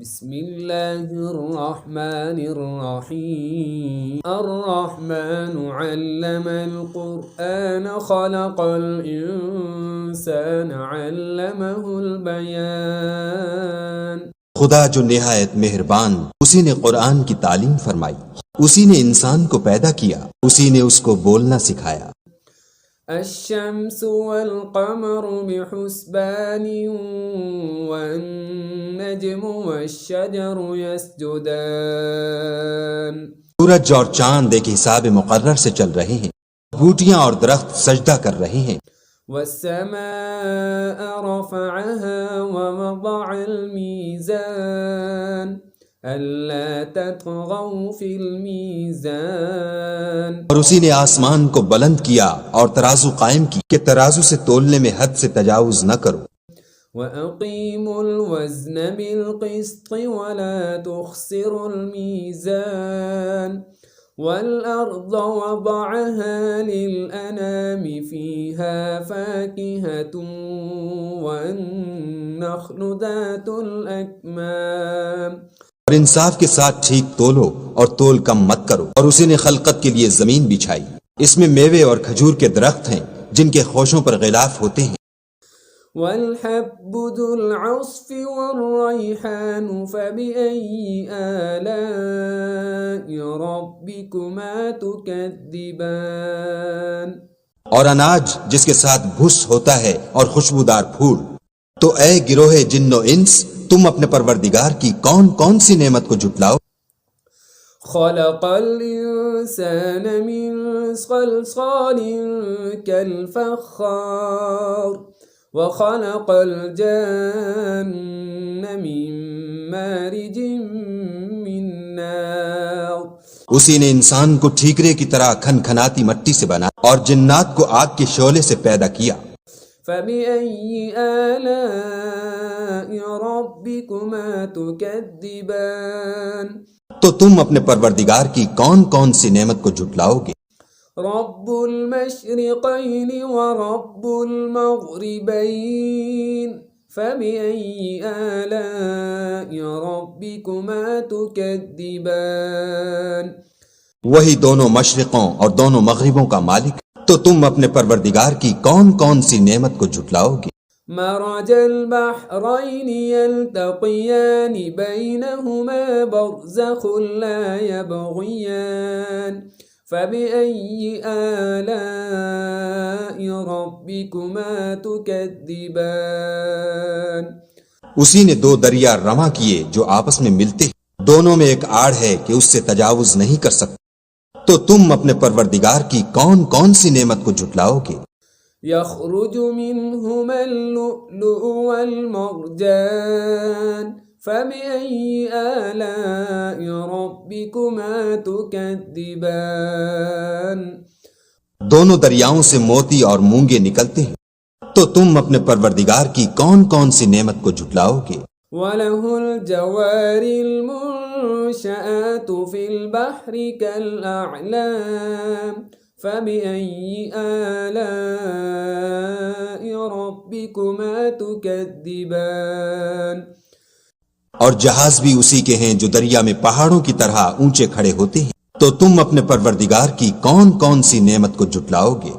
بسم اللہ الرحمن الرحیم الرحمن علم القرآن خلق الانسان علمہ البیان۔ خدا جو نہایت مہربان، اسی نے قرآن کی تعلیم فرمائی، اسی نے انسان کو پیدا کیا، اسی نے اس کو بولنا سکھایا۔ الشمس والقمر بحسبان والنجم والشجر يسجدان۔ سورج اور چاند ایک حساب مقرر سے چل رہے ہیں، بوٹیاں اور درخت سجدہ کر رہے ہیں۔ والسماء رفعها ووضع الميزان ألا تطغوا في الميزان۔ اور اسی نے آسمان کو بلند کیا اور ترازو قائم کی کہ ترازو سے تولنے میں حد سے تجاوز نہ کرو۔ وَأَقِيمُوا الْوَزْنَ بِالْقِسْطِ وَلَا تُخْسِرُوا الْمِيزَانَ وَالْأَرْضَ وَضَعَهَا لِلْأَنَامِ فِيهَا فَاكِهَةٌ وَالنَّخْلُ ذَاتُ الْأَكْمَامِ۔ اور انصاف کے ساتھ ٹھیک تولو اور تول کم مت کرو۔ اور اسی نے خلقت کے لیے زمین بچھائی، اس میں میوے اور کھجور کے درخت ہیں جن کے خوشوں پر غلاف ہوتے ہیں۔ والحب ذو العصف والريحان فبأي آلاء ربكما تكذبان۔ اور اناج جس کے ساتھ بھس ہوتا ہے اور خوشبودار پھول، تو اے گروہ جن و انس، تم اپنے پروردگار کی کون کون سی نعمت کو جھٹلاؤ۔ خلق الإنسان من صلصال كالفخار وخلق الجن من مارج من نار۔ اسی نے انسان کو ٹھیکرے کی طرح کھن کھناتی مٹی سے بنا اور جنات کو آگ کے شعلے سے پیدا کیا۔ فبأي آلاء ربكما تكذبان۔ تو تم اپنے پروردگار کی کون کون سی نعمت کو جھٹلاؤ گے۔ رب المشرقين ورب المغربين فبأي آلاء ربكما تكذبان۔ وہی دونوں مشرقوں اور دونوں مغربوں کا مالک، تو تم اپنے پروردگار کی کون کون سی نعمت کو جھٹلاؤ گے۔ مرج البحرين يلتقيان بينهما برزخ لا يبغيان فبأي آلاء ربكما تكذبان۔ اسی نے دو دریا رواں کیے جو آپس میں ملتے ہیں، دونوں میں ایک آڑ ہے کہ اس سے تجاوز نہیں کر سکتے، تو تم اپنے پروردگار کی کون کون سی نعمت کو جھٹلاؤ گے۔ يخرج منهما اللؤلؤ والمرجان فبأي آلاء ربكما تكذبان۔ دونوں دریاؤں سے موتی اور مونگے نکلتے ہیں، تو تم اپنے پروردگار کی کون کون سی نعمت کو جھٹلاؤ گے۔ وَلَهُ الْجَوَارِ الْمُنشَآتُ فِي الْبَحْرِ كَالْأَعْلَامِ فَبِأَيِّ آلَاءِ رَبِّكُمَا تُكَذِّبَانِ۔ اور جہاز بھی اسی کے ہیں جو دریا میں پہاڑوں کی طرح اونچے کھڑے ہوتے ہیں، تو تم اپنے پروردگار کی کون کون سی نعمت کو جھٹلاؤ گے۔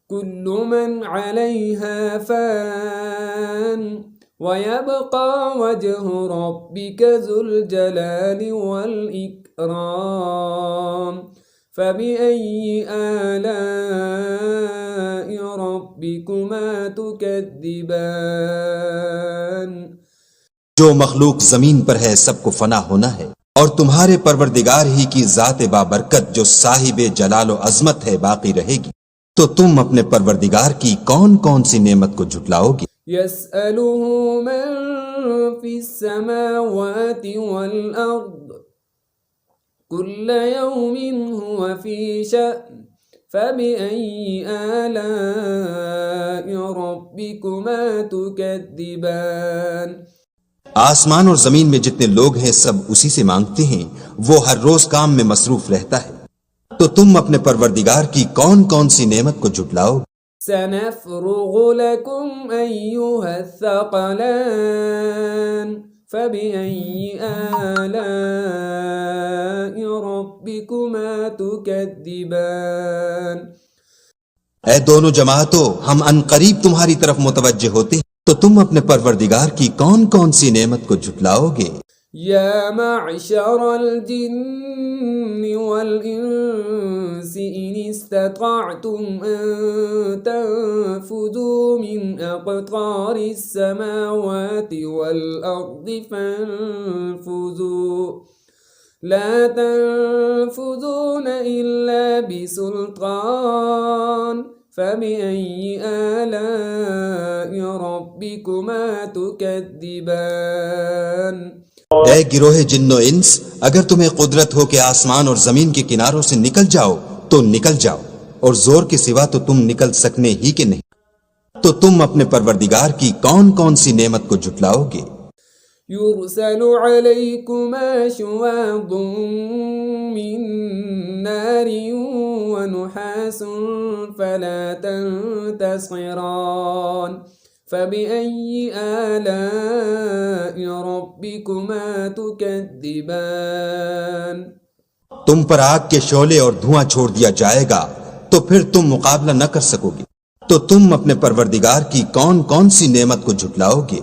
كُلُّ مَنْ عَلَيْهَا فَانٍ وَيَبْقَى وَجْهُ رَبِّكَ ذُو الْجَلَالِ وَالْإِكْرَامِ فَبِأَيِّ آلَاءِ رَبِّكُمَا تُكَذِّبَانِ۔ جو مخلوق زمین پر ہے سب کو فنا ہونا ہے، اور تمہارے پروردگار ہی کی ذات بابرکت جو صاحب جلال و عظمت ہے باقی رہے گی، تو تم اپنے پروردگار کی کون کون سی نعمت کو جھٹلاؤ گے۔ يَسْأَلُهُ مَن فِي السَّمَاوَاتِ وَالْأَرْضِ كُلَّ يَوْمٍ هُوَ فِي شَأْنٍ فَبِأَيِّ آلَاءِ رَبِّكُمَا تُكَذِّبَانِ۔ آسمان اور زمین میں جتنے لوگ ہیں سب اسی سے مانگتے ہیں، وہ ہر روز کام میں مصروف رہتا ہے، تو تم اپنے پروردگار کی کون کون سی نعمت کو جھٹلاؤ۔ سنفرغ لكم أيها الثقلان فبأي آلاء ربكما تكذبان اے دونوں جماعتوں، ہم ان قریب تمہاری طرف متوجہ ہوتے ہیں، تو تم اپنے پروردگار کی کون کون سی نعمت کو جھٹلاؤ گے؟ يا معشر الجن والإنس إن استطعتم أن تنفذوا من أقطار السماوات والأرض فانفذوا لا تنفذون إلا بسلطان فبأي آلاء ربكما تكذبان اے گروہ جن و انس، اگر تمہیں قدرت ہو کہ آسمان اور زمین کے کناروں سے نکل جاؤ تو نکل جاؤ، اور زور کے سوا تو تم نکل سکنے ہی کہ نہیں، تو تم اپنے پروردگار کی کون کون سی نعمت کو جھٹلاؤ گے؟ يرسل عليكما شواظ من نار ونحاس فلا تنتصران فبأي آلاء ربكما تكذبان تم پر آگ کے شعلے اور دھواں چھوڑ دیا جائے گا تو پھر تم مقابلہ نہ کر سکو گے، تو تم اپنے پروردگار کی کون کون سی نعمت کو جھٹلاؤ گے؟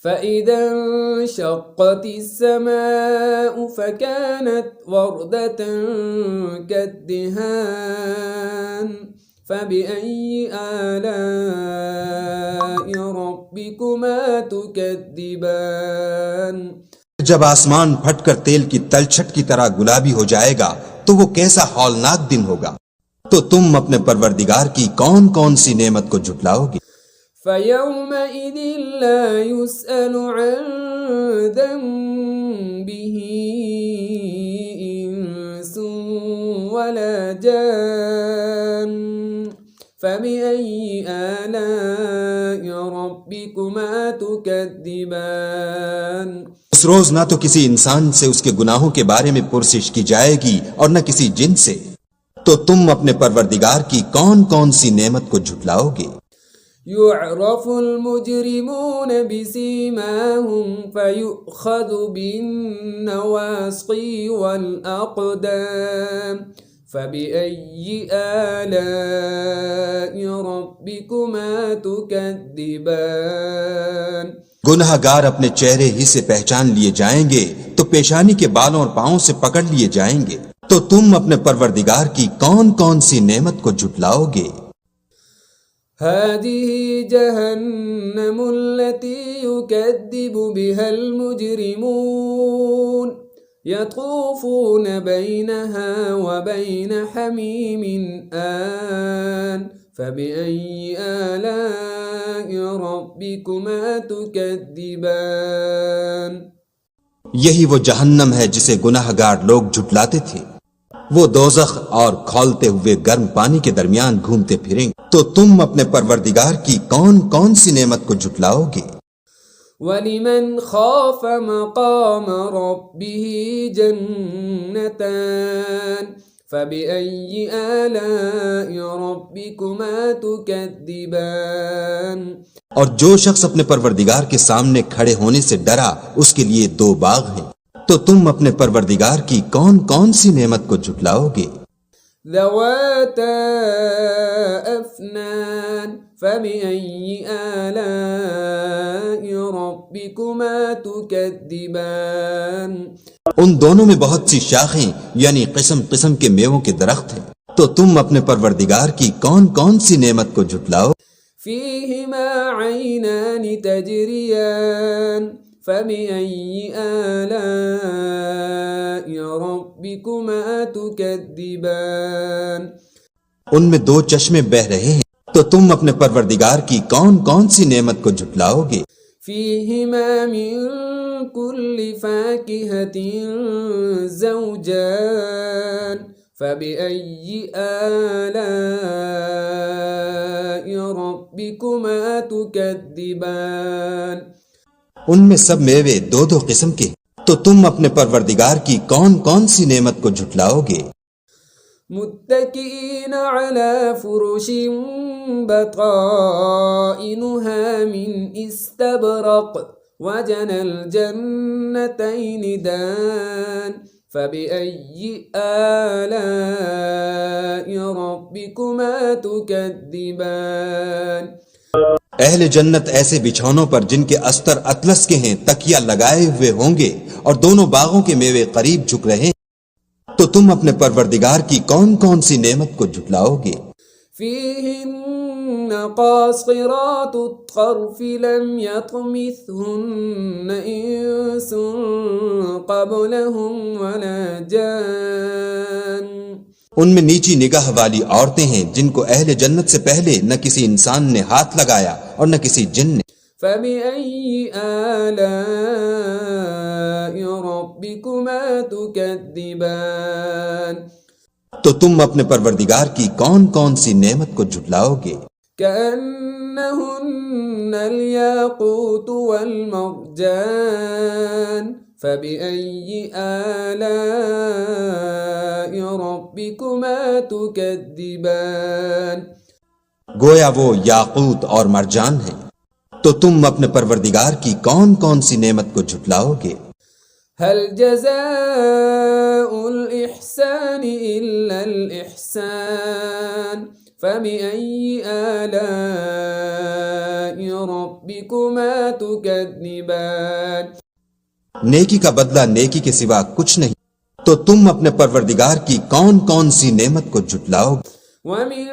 فإذا انشقت السماء فكانت وردة كالدهان فبأي آلاء ربكما تكذبان جب آسمان پھٹ کر تیل کی تلچھٹ کی طرح گلابی ہو جائے گا تو وہ کیسا ہولناک دن ہوگا، تو تم اپنے پروردگار کی کون کون سی نعمت کو جھٹلاؤ گے؟ فَيَوْمَئِذٍ لَا يُسْأَلُ عَنْ ذَنبِهِ إِنسٌ وَلَا جَانٌ فَبِأَيِّ آلَاءِ رَبِّكُمَا تُكَذِّبَانِ اس روز نہ تو کسی انسان سے اس کے گناہوں کے بارے میں پرسش کی جائے گی اور نہ کسی جن سے، تو تم اپنے پروردگار کی کون کون سی نعمت کو جھٹلاؤ گے؟ يعرف المجرمون بسيماهم فيؤخذ بالنواصي والأقدام فبأي آلاء ربكما تكذبان گنہگار اپنے چہرے ہی سے پہچان لیے جائیں گے تو پیشانی کے بالوں اور پاؤں سے پکڑ لیے جائیں گے، تو تم اپنے پروردگار کی کون کون سی نعمت کو جھٹلاؤ گے؟ هذه جهنم التي يكذب بها المجرمون يطوفون بينها وبين حميم آن فبأي آلاء ربكما تكذبان یہی وہ جہنم ہے جسے گناہگار لوگ جھٹلاتے تھے، وہ دوزخ اور کھولتے ہوئے گرم پانی کے درمیان گھومتے پھریں گے، تو تم اپنے پروردگار کی کون کون سی نعمت کو جھٹلاؤ گے؟ وَلِمَنْ خَافَ مَقَامَ رَبِّهِ جَنَّتَانِ فَبِأَيِّ آلَاءِ رَبِّكُمَا تُكَذِّبَانِ اور جو شخص اپنے پروردگار کے سامنے کھڑے ہونے سے ڈرا، اس کے لیے دو باغ ہیں، تو تم اپنے پروردگار کی کون کون سی نعمت کو جھٹلاؤ گے؟ ذواتا افنان فبأي آلاء ربكما تكذبان ان دونوں میں بہت سی شاخیں یعنی قسم قسم کے میووں کے درخت ہیں، تو تم اپنے پروردگار کی کون کون سی نعمت کو جھٹلاؤ؟ فيهما عينان تجريان فبأي آلاء ربكما تكذبان ان میں دو چشمے بہہ رہے ہیں، تو تم اپنے پروردگار کی کون کون سی نعمت کو جھٹلاؤ گے؟ فيهما من كل فاكهة زوجان فبأي آلاء ربكما تكذبان ان میں سب میوے دو دو قسم کے ہیں، تو تم اپنے پروردگار کی کون کون سی نعمت کو جھٹلاؤ گے؟ متكئين على فرش بطائنها من استبرق وجنى الجنتين دان فبأي آلاء ربكما تكذبان. اہل جنت ایسے بچھونوں پر جن کے استر اطلس کے ہیں تکیہ لگائے ہوئے ہوں گے اور دونوں باغوں کے میوے قریب جھک رہے ہیں. تو تم اپنے پروردگار کی کون کون سی نعمت کو جھٹلاؤ گے؟ فيهن قاصرات الطرف لم يطمثهن إنس قبلهم ولا جان. ان میں نیچی نگاہ والی عورتیں ہیں جن کو اہل جنت سے پہلے نہ کسی انسان نے ہاتھ لگایا اور نہ کسی جن نے. فبأي آلاء ربكما تكذبان. تو تم اپنے پروردگار کی کون کون سی نعمت کو جھٹلاؤ گے؟ كأنهن الياقوت والمرجان فبأي آلاء ربكما تكذبان. گویا وہ یاقوت اور مرجان ہیں. تو تم اپنے پروردگار کی کون کون سی نعمت کو جھٹلاؤ گے؟ هل جزاء الإحسان إلا الإحسان فبأي آلاء ربكما تكذبان. نیکی کا بدلہ نیکی کے سوا کچھ نہیں. تو تم اپنے پروردگار کی کون کون سی نعمت کو جھٹلاؤ گے؟ ومن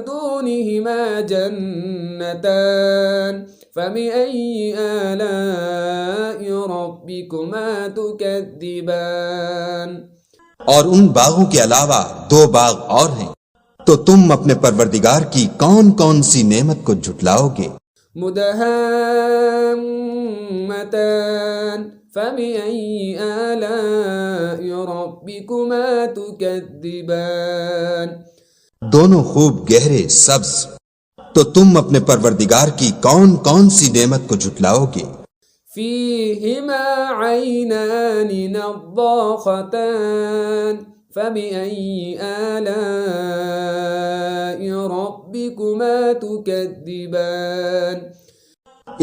دونهما جنتان فبأي آلاء ربكما تكذبان. اور ان باغوں کے علاوہ دو باغ اور ہیں. تو تم اپنے پروردگار کی کون کون سی نعمت کو جھٹلاؤ گے؟ مدهامتان فبأي آلاء ربكما تكذبان. دونوں خوب گہرے سبز. تو تم اپنے پروردگار کی کون کون سی نعمت کو جھٹلاؤ گے؟ فيهما عينان نضاختان فبأي آلاء ربكما تكذبان.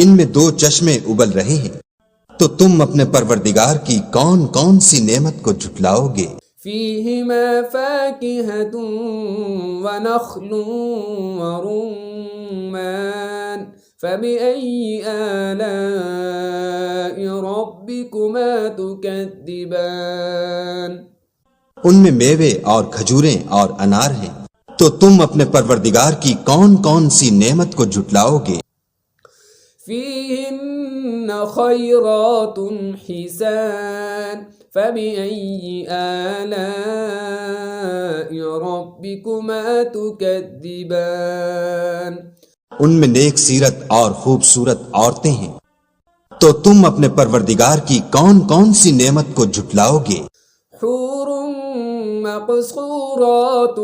ان میں دو چشمے ابل رہے ہیں. تو تم اپنے پروردگار کی کون کون سی نعمت کو جھٹلاؤ گے؟ فيهما فاكهة ونخل ورمان فبأي آلاء ربكما تكذبان. ان میں میوے اور کھجوریں اور انار ہیں. تو تم اپنے پروردگار کی کون کون سی نعمت کو جھٹلاؤ گے؟ فيهن خيرات حسان فبأي آلاء ربكما تكذبان. ان میں نیک سیرت اور خوبصورت عورتیں ہیں. تو تم اپنے پروردگار کی کون کون سی نعمت کو جھٹلاؤ گے؟ حور مقصورات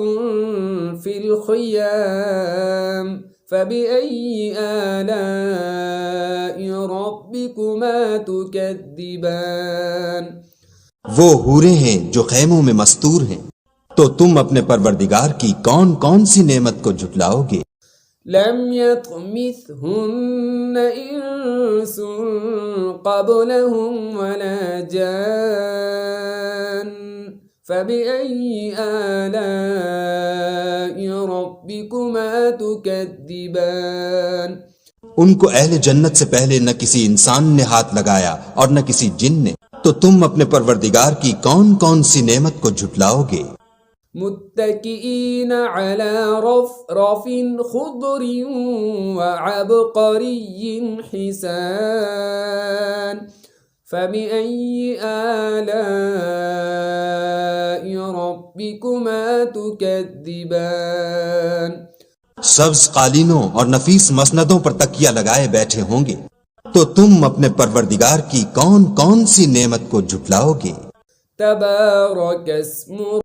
في الخيام فبأي آلاء ربكما تكذبان. وہ حوریں ہیں جو خیموں میں مستور ہیں. تو تم اپنے پروردگار کی کون کون سی نعمت کو جھٹلاؤ گے؟ لم يطمثهن إنس قبلهم ولا جان فبأي آلاء ربكما تكذبان. ان کو اہل جنت سے پہلے نہ کسی انسان نے ہاتھ لگایا اور نہ کسی جن نے. تو تم اپنے پروردگار کی کون کون سی نعمت کو جھٹلاؤ گے؟ متكئين على رفرف خضر وعبقري حسان فبأي آلاء ربكما تكذبان. سبز قالینوں اور نفیس مسندوں پر تکیہ لگائے بیٹھے ہوں گے. تو تم اپنے پروردگار کی کون کون سی نعمت کو جھٹلاؤ گے؟ تبارك اسم